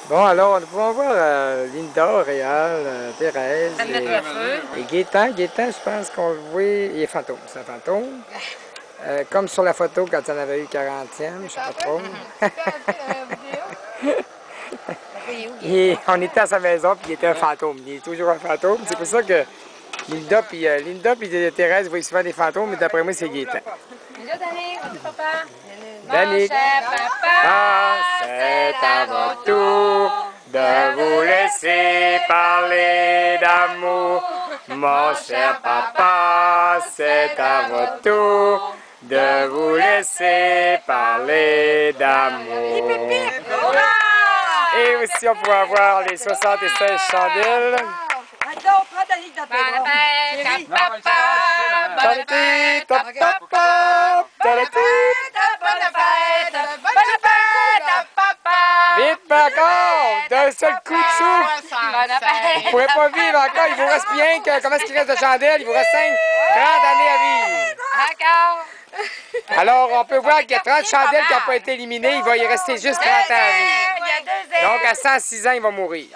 Bon, alors, nous pouvons voir Linda, Réal, Thérèse Ça met le feu. et Gaétan. Gaétan, je pense qu'on le voit, il est fantôme, c'est un fantôme. Comme sur la photo quand on avait eu 40e, je sais pas trop. On était à sa maison, puis il était un fantôme. Il est toujours un fantôme. C'est pour ça que Linda puis Thérèse voient souvent des fantômes, mais d'après moi, c'est Gaétan. Déjà, Danick, on dit papa. Danick, Papa, c'est à votre tour de vous laisser parler d'amour. Mon cher papa, c'est à votre tour de vous laisser parler d'amour. Et aussi, on pourra voir les 76 chandelles. Attends, prends ta ligue d'appel. Bonne fête à papa. Bonne fête à papa. Vite, pas encore! D'un seul coup de souffle! Vous ne pourrez pas vivre encore, il vous reste bien que. Comment est-ce qu'il reste de chandelles? Il vous reste 30 années à vivre! Encore. Alors, on peut voir qu'il y a 30 chandelles qui n'ont pas été éliminées, il va y rester juste 30 ans à vivre. Il y a 2 ans. Donc, à 106 ans, il va mourir.